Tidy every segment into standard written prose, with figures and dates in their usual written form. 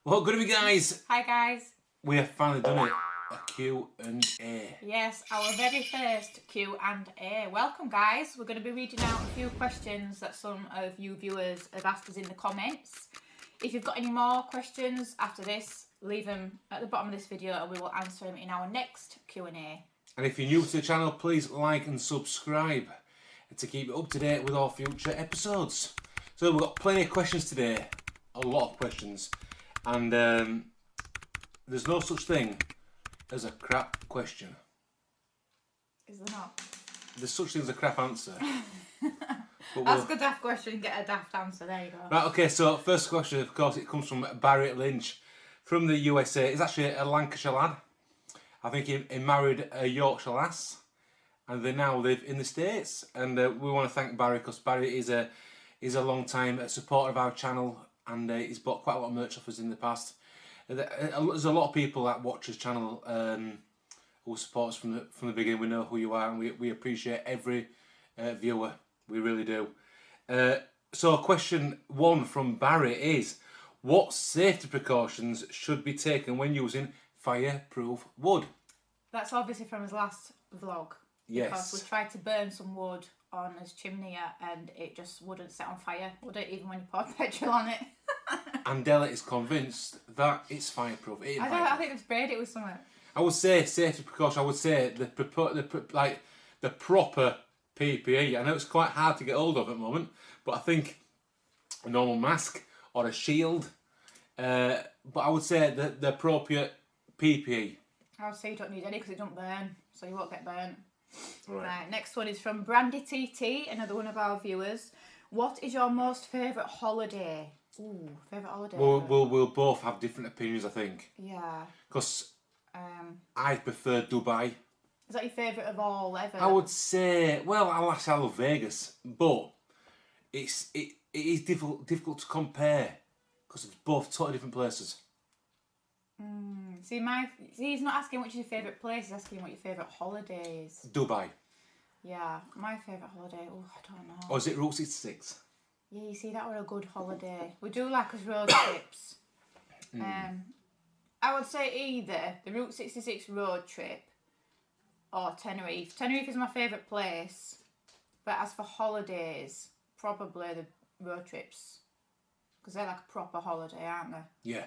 Well, good evening, guys. Hi guys. We have finally done it. A Q&A. Yes, our very first Q&A. Welcome guys. We're going to be reading out a few questions that some of you viewers have asked us in the comments. If you've got any more questions after this, leave them at the bottom of this video and we will answer them in our next Q&A. And if you're new to the channel, please like and subscribe to keep up to date with our future episodes. So we've got plenty of questions today. A lot of questions. And there's no such thing as a crap question. Is there not? There's such thing as a crap answer. Ask a daft question, get a daft answer. There you go. Right, okay, so first question, of course, it comes from Barry Lynch from the USA. He's actually a Lancashire lad. I think he married a Yorkshire lass, and they now live in the States. And we want to thank Barry because Barry is a long time supporter of our channel, and he's bought quite a lot of merch off us in the past. There's a lot of people that watch his channel who support us from the beginning. We know who you are, and we appreciate every viewer. We really do. So question one from Barry is, what safety precautions should be taken when using fireproof wood? That's obviously from his last vlog. Yes. Because we tried to burn some wood on his chimney and it just wouldn't set on fire, would it, even when you poured petrol on it? Andela is convinced that it's fireproof. I think they've sprayed it with something. I would say safety precaution. I would say the proper PPE. I know it's quite hard to get hold of at the moment, but I think a normal mask or a shield. But I would say the appropriate PPE. I would say you don't need any because it don't burn, so you won't get burnt. Right. Next one is from Brandy TT, another one of our viewers. What is your most favourite holiday? Ooh, favourite holiday. We'll both have different opinions, I think. Yeah. Because I prefer Dubai. Is that your favourite of all ever? I would say, well, I love Vegas, but it is difficult to compare because it's both totally different places. See, he's not asking which is your favourite place, he's asking what your favourite holiday is. Dubai. Yeah, my favourite holiday, oh, I don't know. Or is it Route 66? Yeah, you see, that were a good holiday. We do like us road trips. I would say either the Route 66 road trip or Tenerife. Tenerife is my favourite place, but as for holidays, probably the road trips. Because they're like a proper holiday, aren't they? Yeah.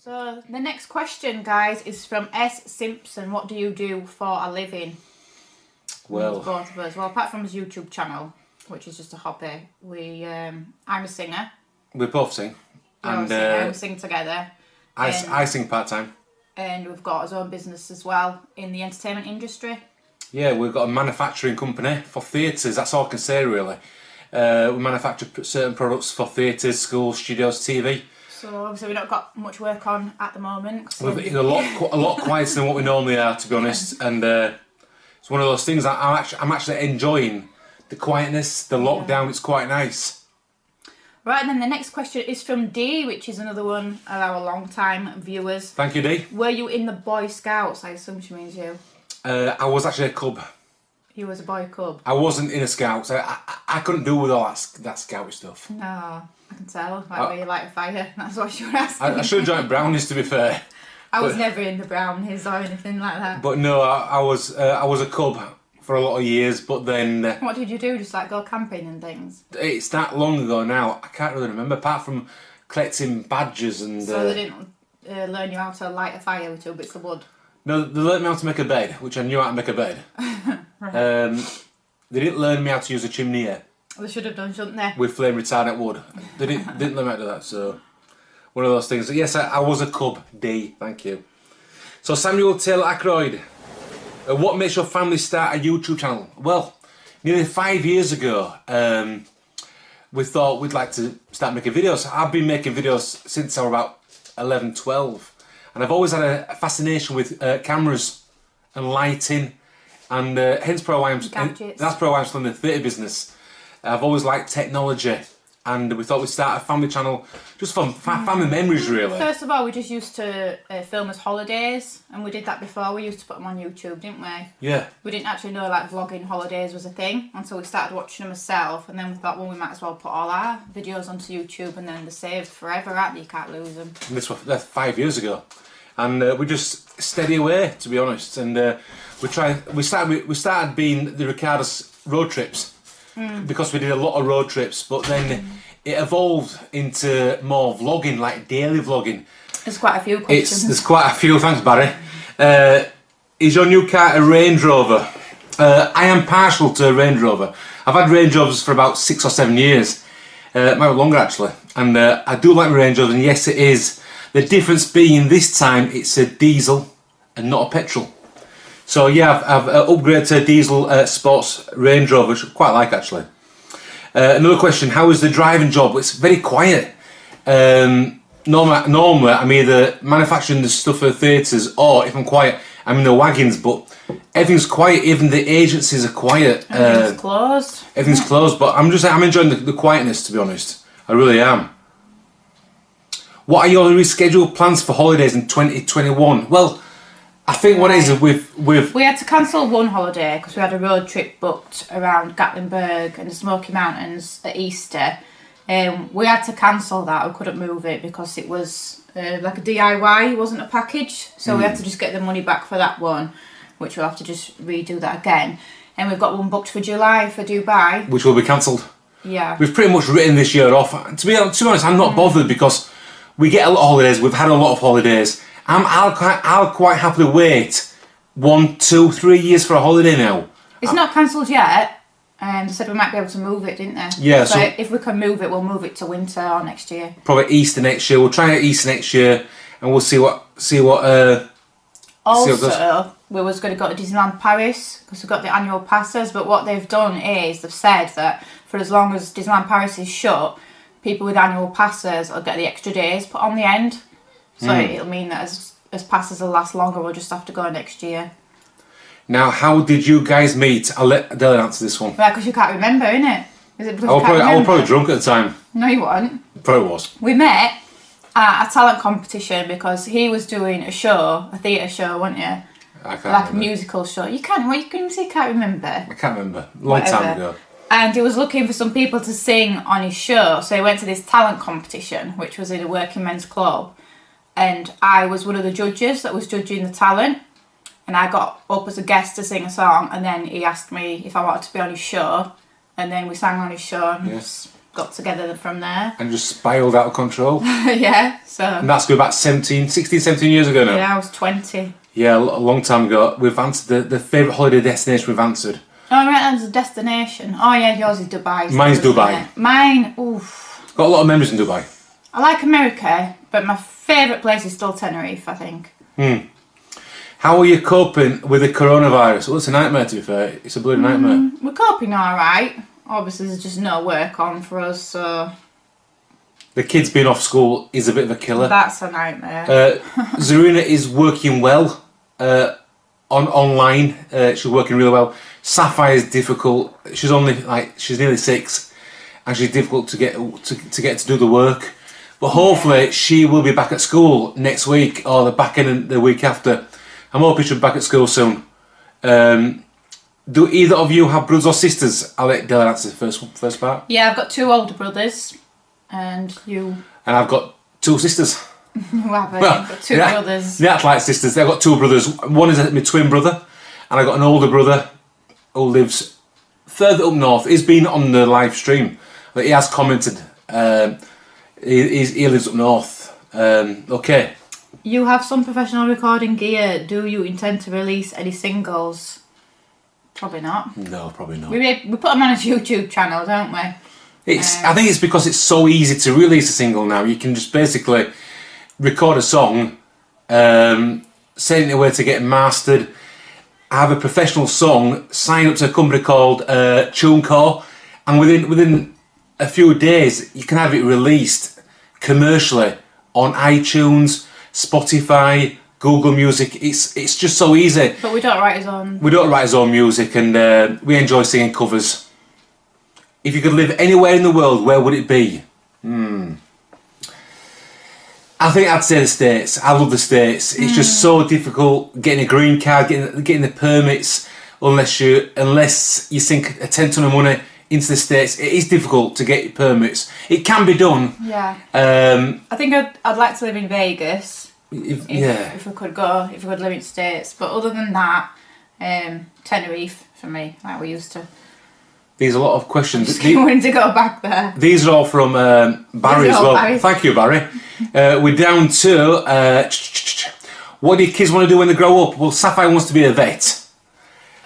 So the next question, guys, is from S. Simpson. What do you do for a living? Well, both of us. Well, apart from his YouTube channel, which is just a hobby, I'm a singer. We both sing. And we sing together. I sing part-time. And we've got his own business as well in the entertainment industry. Yeah, we've got a manufacturing company for theatres. That's all I can say, really. We manufacture certain products for theatres, schools, studios, TV. So obviously we've not got much work on at the moment. We're being a lot quieter than what we normally are, to be honest. And it's one of those things that I'm actually enjoying the quietness, the lockdown. It's quite nice. Right, and then the next question is from D, which is another one of our long-time viewers. Thank you, D. Were you in the Boy Scouts? I assume she means you. I was actually a cub. You was a boy cub? I wasn't in a Scouts. I couldn't do with all that Scouty stuff. No, I can tell. Like where you light a fire. That's what she was asking. I should have joined Brownies, to be fair. I was never in the Brownies or anything like that. But no, I was a cub for a lot of years, but then... What did you do? Just like go camping and things? It's that long ago now, I can't really remember, apart from collecting badges and... So they didn't learn you how to light a fire with 2 bits of wood? No, they learned me how to make a bed, which I knew how to make a bed. Right. They didn't learn me how to use a chimney yet. Well, they should have done, shouldn't they? With flame retardant wood. They didn't learn me how to do that, so... One of those things. Yes, I was a cub, D, thank you. So Samuel Taylor Ackroyd. What makes your family start a YouTube channel? Well, nearly 5 years ago, we thought we'd like to start making videos. I've been making videos since I was about 11, 12. And I've always had a fascination with cameras and lighting. And hence that's probably why I'm still in the theatre business. I've always liked technology and we thought we'd start a family channel just for family memories, really. First of all, we just used to film as holidays, and we did that before. We used to put them on YouTube, didn't we? Yeah. We didn't actually know like vlogging holidays was a thing until we started watching them ourselves, and then we thought, well, we might as well put all our videos onto YouTube, and then they're saved forever, aren't they? You can't lose them. And that's 5 years ago, and we just steady away, to be honest. And we started being the Ricardo's road trips because we did a lot of road trips, but then it evolved into more vlogging, like daily vlogging. There's quite a few questions. There's quite a few. Thanks, Barry. Is your new car a Range Rover? I am partial to a Range Rover. I've had Range Rovers for about 6 or 7 years, might be longer actually, and I do like my Range Rovers, and yes it is. The difference being this time it's a diesel and not a petrol. So yeah, I've upgraded to a diesel sports Range Rover, which I quite like actually. Another question, how is the driving job? It's very quiet. Normally I'm either manufacturing the stuff for theatres, or if I'm quiet, I'm in the wagons, but everything's quiet, even the agencies are quiet. Everything's closed. Everything's closed, but I'm enjoying the quietness, to be honest. I really am. What are your rescheduled plans for holidays in 2021? Well, I think what it is we had to cancel one holiday because we had a road trip booked around Gatlinburg and the Smoky Mountains at Easter. We had to cancel that. We couldn't move it because it was like a DIY. It wasn't a package, so we had to just get the money back for that one, which we'll have to just redo that again. And we've got one booked for July for Dubai, which will be cancelled. Yeah, we've pretty much written this year off. To be honest, I'm not bothered because we get a lot of holidays. We've had a lot of holidays. I'll quite happily wait 1, 2, 3 years for a holiday now. It's not cancelled yet, and they said we might be able to move it, didn't they? Yeah. So if we can move it, we'll move it to winter or next year. Probably Easter next year. We'll try it Easter next year, and we'll see what. Also, we was going to go to Disneyland Paris because we've got the annual passes. But what they've done is they've said that for as long as Disneyland Paris is shut, people with annual passes will get the extra days put on the end. So it'll mean that as passes will last longer, we'll just have to go next year. Now, how did you guys meet? I'll let Adela answer this one. Right, because you can't remember, innit? Is it because I was probably drunk at the time. No, you weren't. Probably was. We met at a talent competition because he was doing a show, a theatre show, wasn't you? I can't like remember. A musical show. You can't. What you can say? Can't remember. I can't remember. Long time ago. And he was looking for some people to sing on his show, so he went to this talent competition, which was in a working men's club. And I was one of the judges that was judging the talent, and I got up as a guest to sing a song, and then he asked me if I wanted to be on his show, and then we sang on his show and just got together from there. And just spiralled out of control. Yeah, so... And that's going back 16, 17 years ago now. Yeah, I was 20. Yeah, a long time ago. We've answered the favourite holiday destination we've answered. Oh, right, that's a destination. Oh, yeah, yours is Dubai. Mine's Dubai. Mine, oof. Got a lot of memories in Dubai. I like America, but my favourite place is still Tenerife, I think. How are you coping with the coronavirus? Well, it's a nightmare, to be fair. It's a bloody nightmare. We're coping alright. Obviously, there's just no work on for us, so... The kids being off school is a bit of a killer. That's a nightmare. Zarina is working well online. She's working really well. Sapphire is difficult. She's nearly 6, and she's difficult to get to do the work. But hopefully she will be back at school next week or the back end of the week after. I'm hoping she'll be back at school soon. Do either of you have brothers or sisters? I'll let Della answer the first part. Yeah, I've got 2 older brothers, and you. And I've got 2 sisters. You haven't. Well, you've got 2 brothers. They act like sisters. I've got 2 brothers. One is my twin brother, and I've got an older brother who lives further up north. He's been on the live stream, but he has commented. He lives up north. Okay. You have some professional recording gear. Do you intend to release any singles? Probably not. No, probably not. We put them on a YouTube channel, don't we? I think it's because it's so easy to release a single now. You can just basically record a song, send it away to get mastered, have a professional song, sign up to a company called TuneCore, and within a few days you can have it released commercially on iTunes, Spotify, Google Music. It's just so easy. But we don't write his own. We don't write his own music, and we enjoy singing covers. If you could live anywhere in the world, where would it be? I think I'd say the States. I love the States. It's just so difficult getting a green card, getting the permits, unless you sink a 10 ton of money into the States. It is difficult to get permits. It can be done. Yeah. I think I'd like to live in Vegas. If we could live in States. But other than that, Tenerife for me, like we used to. There's a lot of questions. Just wanting to go back there. These are all from Barry as well. Barry. Thank you, Barry. We're down to what do your kids want to do when they grow up? Well, Sapphire wants to be a vet.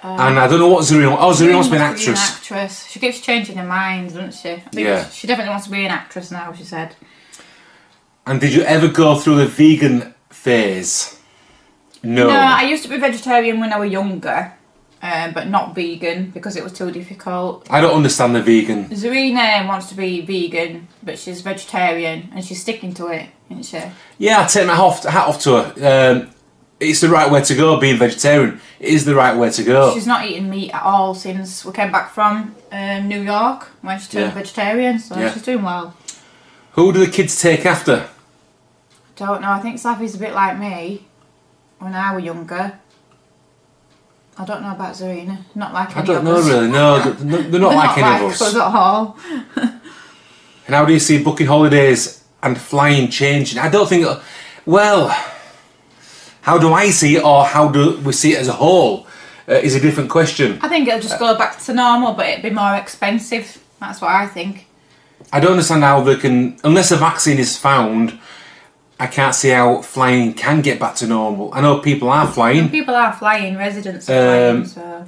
And I don't know what Zarina wants. Oh, Zarina wants to be an actress. She keeps changing her mind, doesn't she? I think she definitely wants to be an actress now, she said. And did you ever go through the vegan phase? No. No, I used to be vegetarian when I was younger. But not vegan because it was too difficult. I don't understand the vegan. Zarina wants to be vegan, but she's vegetarian and she's sticking to it, isn't she? Yeah, I take my hat off to her. It's the right way to go, being vegetarian. It is the right way to go. She's not eaten meat at all since we came back from New York when she turned vegetarian, so she's doing well. Who do the kids take after? I don't know, I think Safi's a bit like me when I was younger. I don't know about Zarina. Not like any of us. I don't know really. No, they're not like any of us. Us at all. And how do you see booking holidays and flying changing? I don't think. Well, how do I see it, or how do we see it as a whole? Is a different question. I think it'll just go back to normal, but it'd be more expensive. That's what I think. I don't understand how they can, unless a vaccine is found. I can't see how flying can get back to normal. I know people are flying. People are flying, residents are flying, so...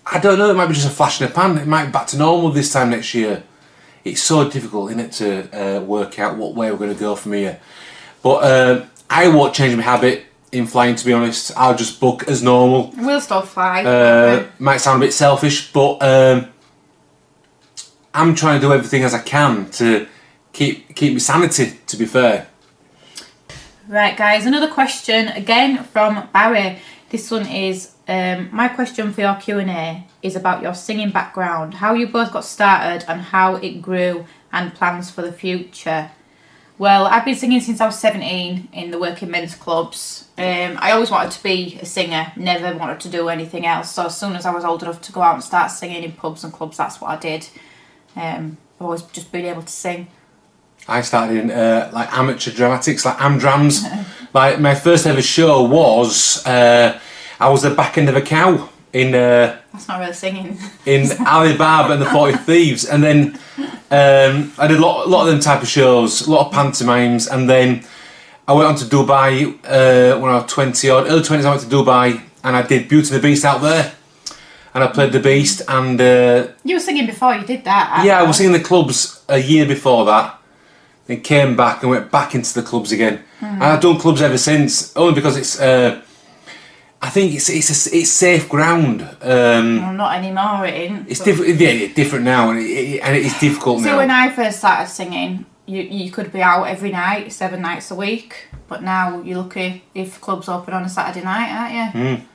I don't know, it might be just a flash in the pan. It might be back to normal this time next year. It's so difficult, isn't it, to work out what way we're going to go from here. But I won't change my habit in flying, to be honest. I'll just book as normal. We'll still fly. Might sound a bit selfish, but I'm trying to do everything as I can to keep my sanity, to be fair. Right, guys, another question again from Barry. This one is, my question for your Q&A is about your singing background, how you both got started and how it grew and plans for the future. Well, I've been singing since I was 17 in the working men's clubs. I always wanted to be a singer, never wanted to do anything else. So as soon as I was old enough to go out and start singing in pubs and clubs, that's what I did. I've always just been able to sing. I started in like amateur dramatics, like Amdrams. Like my first ever show was I was the back end of a cow in. That's not really singing. In Ali Baba and the 40 Thieves, and then I did a lot of them type of shows, a lot of pantomimes, and then I went on to Dubai when I was 20 odd, early 20s. I went to Dubai and I did Beauty and the Beast out there. And I played the Beast, and you were singing before you did that. Yeah, I was singing the clubs a year before that. Then came back and went back into the clubs again. And I've done clubs ever since, only because it's. I think it's safe ground. Well, not anymore, it ain't. It's different. Yeah, it's different now, and it is difficult now. So when I first started singing, you could be out every night, 7 nights a week. But now you're lucky if clubs open on a Saturday night, aren't you?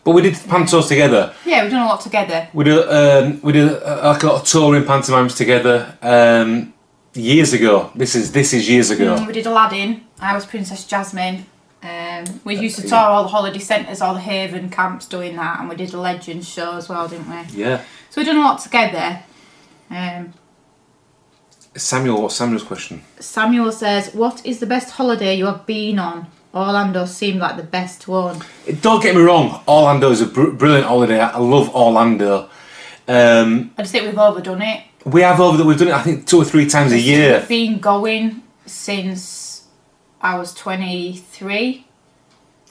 But we did pantos together. Yeah, we've done a lot together. We did like a lot of touring pantomimes together years ago. This is years ago. We did Aladdin. I was Princess Jasmine. We used to tour all the holiday centres, all the Haven camps doing that, and we did a Legends show as well, didn't we? Yeah. So we've done a lot together. Samuel, what's Samuel's question? Samuel says, what is the best holiday you have been on? Orlando seemed like the best one. Don't get me wrong, Orlando is a brilliant holiday. I love Orlando. I just think we've overdone it. We've done it, I think, 2 or 3 times a year. We've been going since I was 23.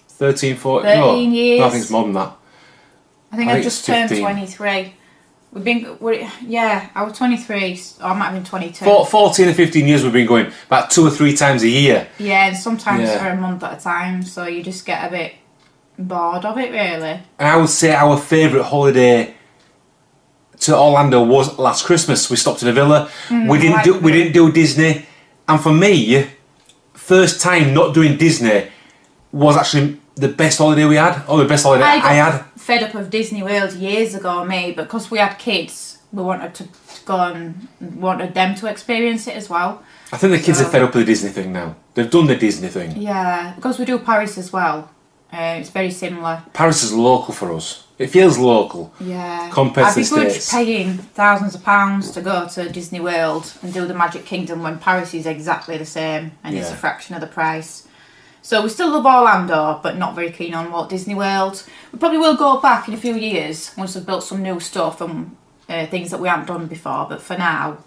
13, 14? 13 years. No, I think it's more than that. I think I've just turned 23. I was 23, or I might have been 22. 14 or 15 years we've been going, about 2 or 3 times a year. Yeah, and sometimes for a month at a time, so you just get a bit bored of it, really. And I would say our favourite holiday to Orlando was last Christmas. We stopped in a villa. We didn't do Disney, and for me, first time not doing Disney was actually the best holiday we had, or the best holiday I had. Fed up of Disney World years ago, me, but because we had kids, we wanted to go and wanted them to experience it as well. I think the kids are fed up with the Disney thing now. They've done the Disney thing. Yeah, because we do Paris as well. It's very similar. Paris is local for us. It feels local. Yeah. Compared to the I'd be good States. paying thousands of pounds to go to Disney World and do the Magic Kingdom when Paris is exactly the same and it's a fraction of the price. So we still love Orlando, but not very keen on Walt Disney World. We probably will go back in a few years once we've built some new stuff and things that we haven't done before. But for now,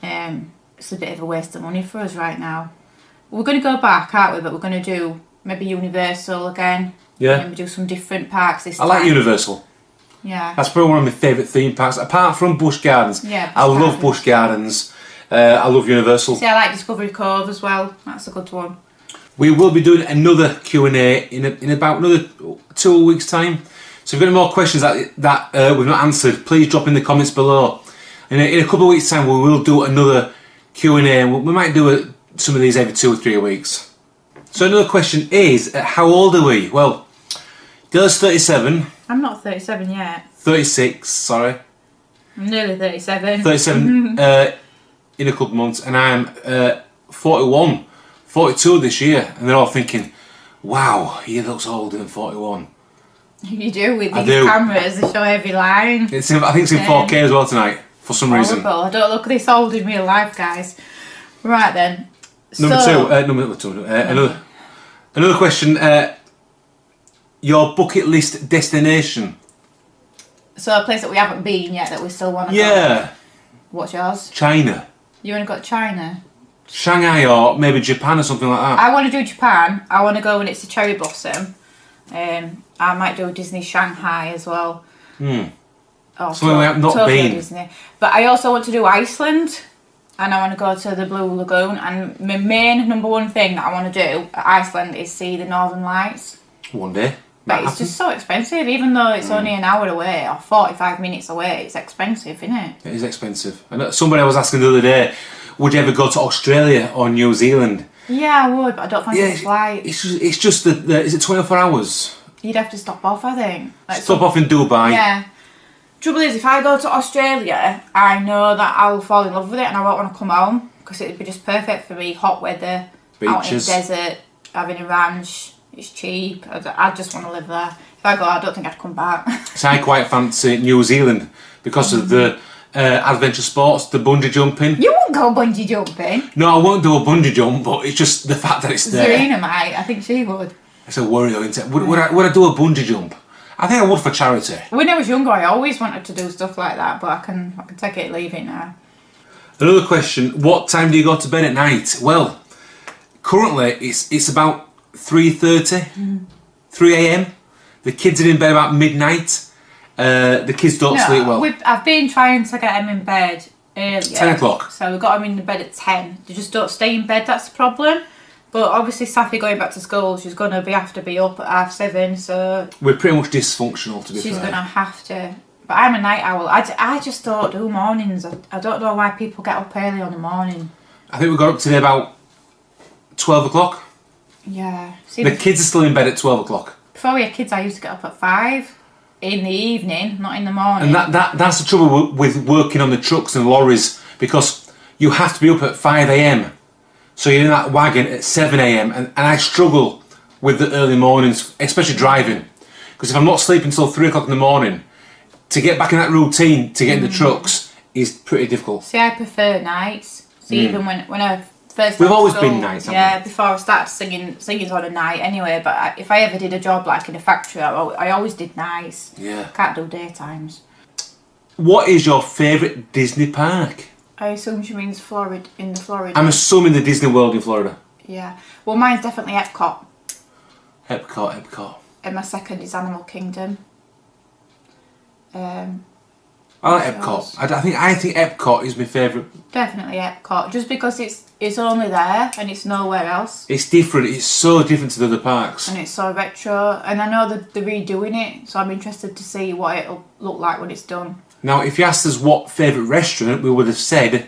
it's a bit of a waste of money for us right now. We're going to go back, aren't we? But we're going to do maybe Universal again. Yeah. Maybe do some different parks this time. I like Universal. Yeah. That's probably one of my favourite theme parks. Apart from Busch Gardens. Yeah, I love Busch Gardens. I love Universal. See, I like Discovery Cove as well. That's a good one. We will be doing another Q&A in about another 2 weeks' time. So if you've got any more questions that we've not answered, please drop in the comments below. In a couple of weeks' time, we will do another Q&A. We might do some of these every 2 or 3 weeks. So another question is, how old are we? Well, Dale's 37. I'm not 37 yet. 36, sorry. I'm nearly 37. 37 in a couple of months, and I'm 41, 42 this year, and they're all thinking, wow, he looks older than 41. You do with these cameras, they show every line. I think it's in 4K as well tonight, for some reason. I don't look this old in real life, guys. Right then. Number two. Another question. Your bucket list destination. So a place that we haven't been yet that we still want to go. Yeah. What's yours? China. You want to go to China? Shanghai or maybe Japan or something like that. I want to do Japan. I want to go when it's a cherry blossom. I might do Disney Shanghai as well. Something we have not been. Disney. But I also want to do Iceland. And I want to go to the Blue Lagoon. And my main number one thing that I want to do at Iceland is see the Northern Lights. One day. But it's just so expensive, even though it's only an hour away or 45 minutes away. It's expensive, isn't it? It is expensive. And somebody was asking the other day, would you ever go to Australia or New Zealand? Yeah, I would, but I don't fancy the flight. It's just is it 24 hours? You'd have to stop off, I think. Stop off in Dubai. Yeah. Trouble is, if I go to Australia, I know that I'll fall in love with it and I won't want to come home because it'd be just perfect for me. Hot weather, out in the desert, having a ranch. It's cheap. I just want to live there. If I go, I don't think I'd come back. So I quite fancy New Zealand because of the adventure sports, the bungee jumping. You won't go bungee jumping. No, I won't do a bungee jump, but it's just the fact that it's there. Zarina might. I think she would. It's a worry though, isn't it? Would I do a bungee jump? I think I would for charity. When I was younger, I always wanted to do stuff like that, but I can take it, leave it now. Another question: what time do you go to bed at night? Well, currently it's about 3:30, 3 a.m. The kids are in bed about midnight. The kids don't sleep well. I've been trying to get them in bed earlier. 10 o'clock. So we got them in the bed at 10. They just don't stay in bed, that's the problem. But obviously Safi going back to school, she's going to have to be up at 7:30, so... We're pretty much dysfunctional, to be fair. She's going to have to... But I'm a night owl. I just don't do mornings. I don't know why people get up early on the morning. I think we got up today about 12 o'clock. Yeah. The kids are still in bed at 12 o'clock. Before we had kids, I used to get up at 5 in the evening, not in the morning. And that's the trouble with working on the trucks and lorries, because you have to be up at 5 a.m. So you're in that wagon at 7 a.m. And I struggle with the early mornings, especially driving. Because if I'm not sleeping until 3 o'clock in the morning, to get back in that routine to get in the trucks is pretty difficult. See, I prefer nights. See, even when I first We've always been nights, haven't we? Before I started singing, singing's on a night anyway, but if I ever did a job like in a factory, I always did nights. Yeah. Can't do daytimes. What is your favourite Disney park? I assume she means Florida, in the Florida. I'm assuming the Disney World in Florida. Yeah. Well, mine's definitely Epcot. Epcot. And my second is Animal Kingdom. I like Epcot. I think Epcot is my favourite. Definitely Epcot, just because it's only there and it's nowhere else. It's different. It's so different to the other parks. And it's so retro, and I know they're redoing it, so I'm interested to see what it'll look like when it's done. Now, if you asked us what favourite restaurant, we would have said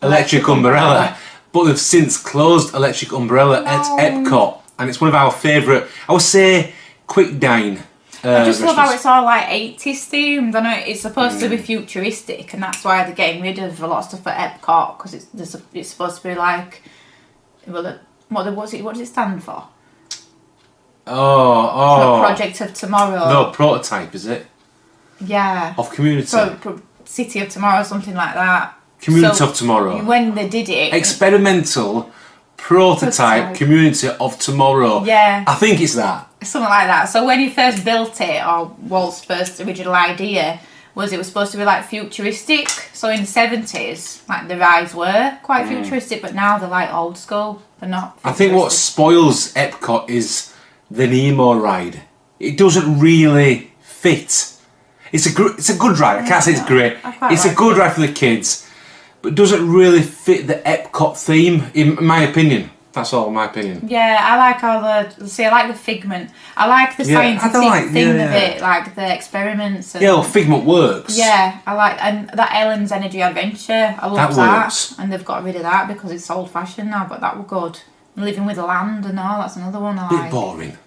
Electric Umbrella. But they've since closed Electric Umbrella at Epcot, and it's one of our favourite. I would say Quick Dine. I just love how restaurants. it's all like 80s themed. I know it's supposed to be futuristic, and that's why they're getting rid of a lot of stuff at Epcot because it's supposed to be like, well, what does it stand for? Project of Tomorrow. No, prototype, is it? Yeah. Of Community. City of Tomorrow, something like that. Community of Tomorrow. When they did it. Experimental prototype Community of Tomorrow. Yeah. I think it's that. Something like that. So when he first built it, or Walt's first original idea, it was supposed to be like futuristic. So in the 70s, like the rides were quite futuristic, but now they're like old school. They're not futuristic. I think what spoils Epcot is the Nemo ride. It doesn't really fit. It's a good ride. I can't say it's great. It's a good ride for the kids, but it doesn't really fit the Epcot theme, in my opinion. That's all my opinion. Yeah, I like all I like the Figment. I like the scientific thing of it, like the experiments. And, well, Figment works. Yeah, I like, and that Ellen's Energy Adventure, I love that. And they've got rid of that because it's old fashioned now, but that was good. Living with the Land and all, that's another one I like. Bit boring.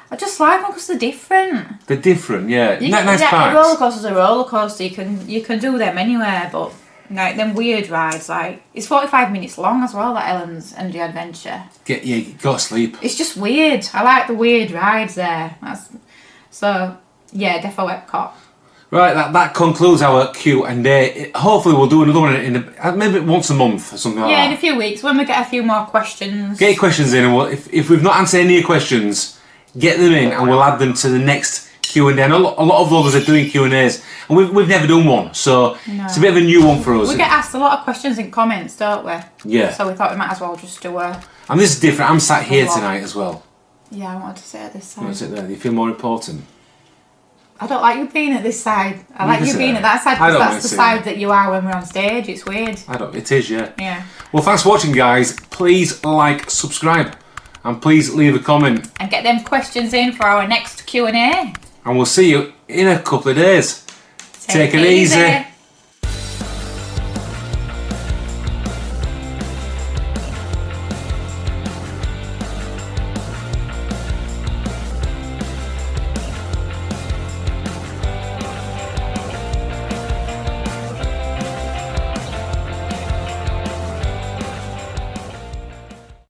I just like them because they're different. They're different, yeah. Nice parks. A roller coaster's a roller coaster. You can do them anywhere, but like them weird rides, like it's 45 minutes long as well. That Ellen's Energy Adventure. Go to sleep. It's just weird. I like the weird rides there. So yeah, defo Epcot. Right, that concludes our Q&A. Hopefully we'll do another one in maybe once a month or something like that. Yeah, in a few weeks when we get a few more questions. Get your questions in, and if we've not answered any of your questions, get them in, and we'll add them to the next Q&A. And a lot of vloggers are doing Q&As, and we've never done one, so it's a bit of a new one for us. We get asked a lot of questions in comments, don't we? Yeah. So we thought we might as well just do a... And this is different. I'm sat here tonight as well. Yeah, I wanted to sit at this side. You want to sit there? Do you feel more important? I don't like you being at this side. I like you being at that side because that's the side that you are when we're on stage. It's weird. It is, yeah. Yeah. Well, thanks for watching, guys. Please like, subscribe, and please leave a comment. And get them questions in for our next Q&A. And we'll see you in a couple of days. Take it easy.